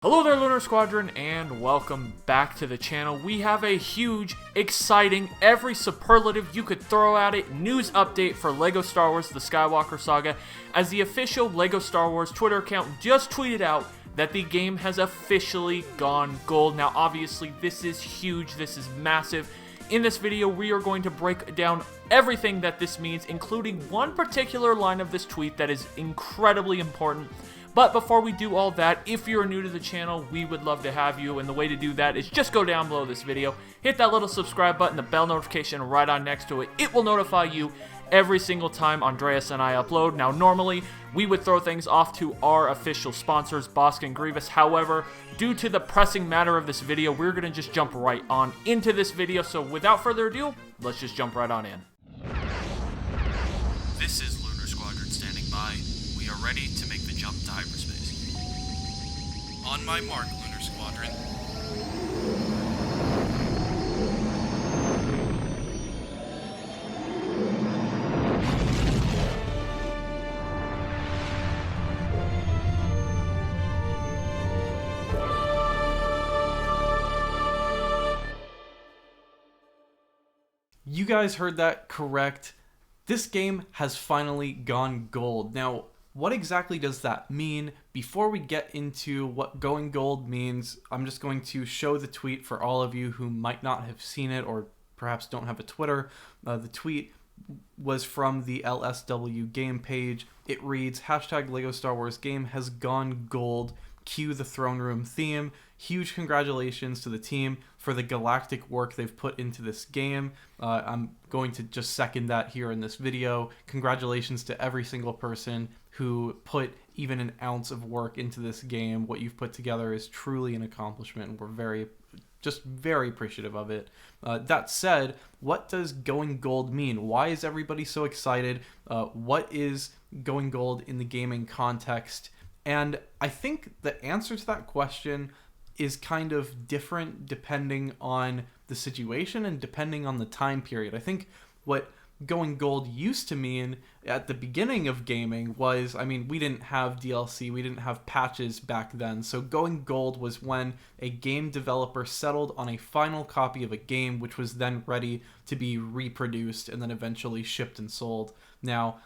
Hello there, Lunar Squadron, and welcome back to the channel. We have a huge, exciting, every superlative you could throw at it news update for LEGO Star Wars The Skywalker Saga, as the official LEGO Star Wars Twitter account just tweeted out that the game has officially gone gold. Now, obviously, this is huge, this is massive. In this video, we are going to break down everything that this means, including one particular line of this tweet that is incredibly important. But before we do all that, if you're new to the channel, we would love to have you, and the way to do that is just go down below this video, hit that little subscribe button, the bell notification right on next to it. It will notify you every single time Andreas and I upload. Now, normally, we would throw things off to our official sponsors, Bosk and Grievous. However, due to the pressing matter of this video, we're going to just jump right on into this video. So without further ado, let's just jump right on in. This is Lunar Squadron standing by. We are ready to make the jump to hyperspace. On my mark, Lunar Squadron. You guys heard that correct. This game has finally gone gold. Now, what exactly does that mean? Before we get into what going gold means, I'm just going to show the tweet for all of you who might not have seen it or perhaps don't have a Twitter. The tweet was from the LSW game page. It reads, hashtag LEGO Star Wars game has gone gold. Cue the throne room theme. Huge congratulations to the team for the galactic work they've put into this game. I'm going to just second that here in this video. Congratulations to every single person who put even an ounce of work into this game. What you've put together is truly an accomplishment, and we're very appreciative of it. That said, what does going gold mean? Why is everybody so excited? What is going gold in the gaming context? And I think the answer to that question is kind of different depending on the situation and depending on the time period. I think what going gold used to mean at the beginning of gaming was, I mean, we didn't have DLC, we didn't have patches back then. So going gold was when a game developer settled on a final copy of a game, which was then ready to be reproduced and then eventually shipped and sold. Now,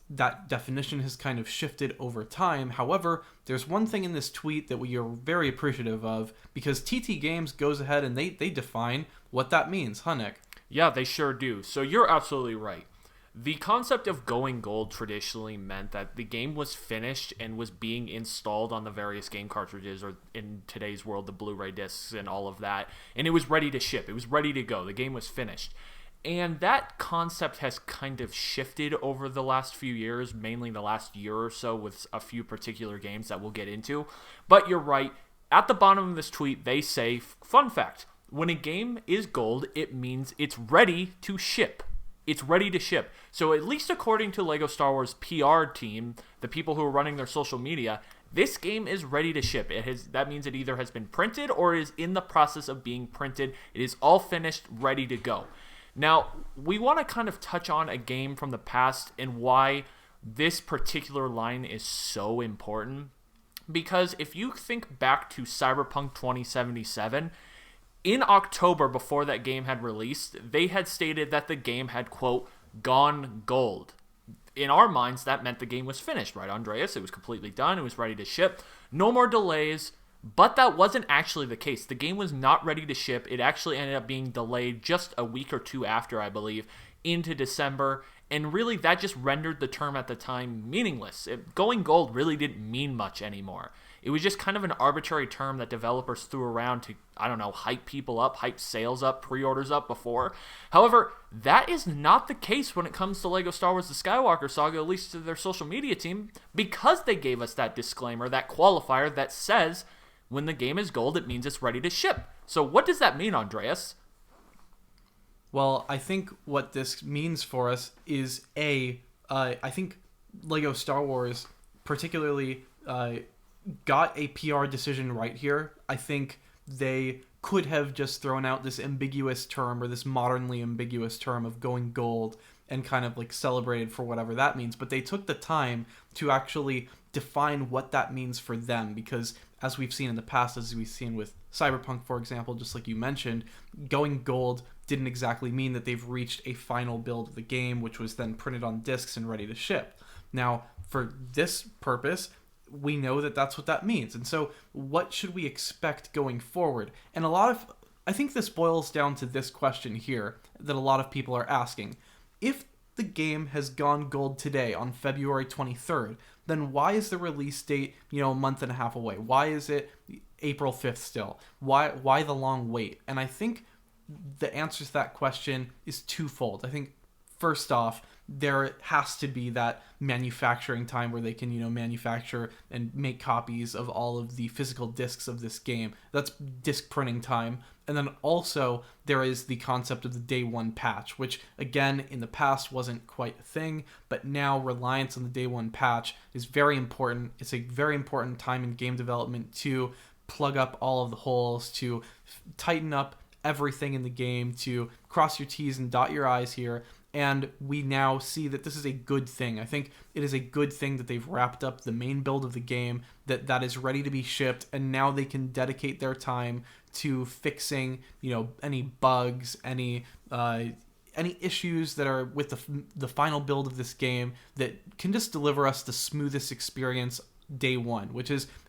that definition has kind of shifted over time. However, there's one thing in this tweet that we are very appreciative of, because TT Games goes ahead and they define what that means. Huh, Nick? Yeah, they sure do. So you're absolutely right. The concept of going gold traditionally meant that the game was finished and was being installed on the various game cartridges, or in today's world, the Blu-ray discs and all of that, and it was ready to ship. It was ready to go. The game was finished. And that concept has kind of shifted over the last few years, mainly the last year or so, with a few particular games that we'll get into. But you're right. At the bottom of this tweet, they say, fun fact, when a game is gold, it means it's ready to ship. It's ready to ship. So at least according to LEGO Star Wars PR team, the people who are running their social media, this game is ready to ship. That means it either has been printed or is in the process of being printed. It is all finished, ready to go. Now, we want to kind of touch on a game from the past and why this particular line is so important. Because if you think back to Cyberpunk 2077, in October, before that game had released, they had stated that the game had, quote, gone gold. In our minds, that meant the game was finished, right, Andreas? It was completely done. It was ready to ship. No more delays. But that wasn't actually the case. The game was not ready to ship. It actually ended up being delayed just a week or two after, I believe, into December. And really, that just rendered the term at the time meaningless. Going gold really didn't mean much anymore. It was just kind of an arbitrary term that developers threw around to, I don't know, hype people up, hype sales up, pre-orders up before. However, that is not the case when it comes to LEGO Star Wars The Skywalker Saga, at least to their social media team, because they gave us that disclaimer, that qualifier that says when the game is gold, it means it's ready to ship. So what does that mean, Andreas? Well, I think what this means for us is, I think LEGO Star Wars particularly got a PR decision right here. I think they could have just thrown out this ambiguous term, or this modernly ambiguous term of going gold, and kind of like celebrated for whatever that means. But they took the time to actually define what that means for them, because as we've seen in the past, as we've seen with Cyberpunk, for example, just like you mentioned, going gold didn't exactly mean that they've reached a final build of the game, which was then printed on discs and ready to ship. Now, for this purpose, we know that that's what that means. And so what should we expect going forward? And I think this boils down to this question here that a lot of people are asking. If the game has gone gold today on February 23rd, then why is the release date, a month and a half away? Why is it April 5th still? Why the long wait? And I think the answer to that question is twofold. I think first off, there has to be that manufacturing time where they can, manufacture and make copies of all of the physical discs of this game. That's disc printing time. And then also there is the concept of the day one patch, which again in the past wasn't quite a thing, but now reliance on the day one patch is very important. It's a very important time in game development to plug up all of the holes, to tighten up everything in the game, to cross your T's and dot your I's here. And we now see that this is a good thing. I think it is a good thing that they've wrapped up the main build of the game, that is ready to be shipped, and now they can dedicate their time to fixing, any bugs, any issues that are with the final build of this game that can just deliver us the smoothest experience day one,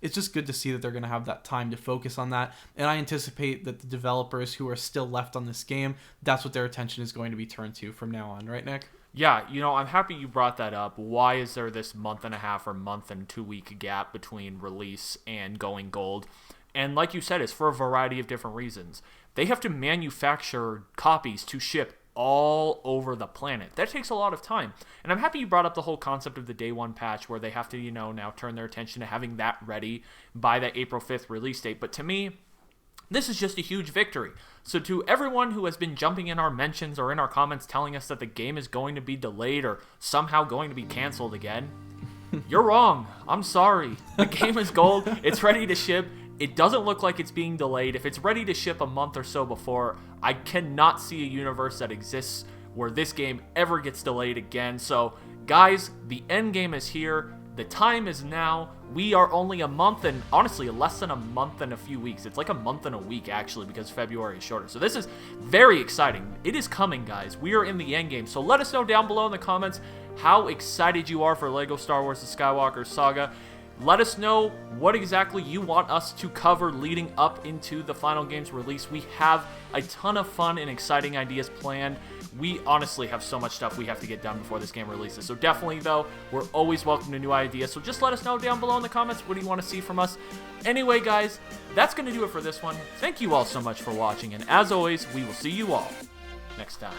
it's just good to see that they're going to have that time to focus on that. And I anticipate that the developers who are still left on this game, that's what their attention is going to be turned to from now on, right, Nick? Yeah, I'm happy you brought that up. Why is there this month and a half or month and 2 week gap between release and going gold? And like you said, it's for a variety of different reasons. They have to manufacture copies to ship all over the planet. That takes a lot of time. And I'm happy you brought up the whole concept of the day one patch where they have to, now turn their attention to having that ready by that April 5th release date. But to me, this is just a huge victory. So to everyone who has been jumping in our mentions or in our comments telling us that the game is going to be delayed or somehow going to be canceled again, you're wrong. I'm sorry. The game is gold. It's ready to ship. It doesn't look like it's being delayed. If it's ready to ship a month or so before, I cannot see a universe that exists where this game ever gets delayed again. So, guys, the end game is here. The time is now. We are only a month and, honestly, less than a month and a few weeks. It's like a month and a week, actually, because February is shorter. So this is very exciting. It is coming, guys. We are in the end game. So let us know down below in the comments how excited you are for LEGO Star Wars The Skywalker Saga. Let us know what exactly you want us to cover leading up into the final game's release. We have a ton of fun and exciting ideas planned. We honestly have so much stuff we have to get done before this game releases. So definitely, though, we're always welcome to new ideas. So just let us know down below in the comments what do you want to see from us. Anyway, guys, that's going to do it for this one. Thank you all so much for watching. And as always, we will see you all next time.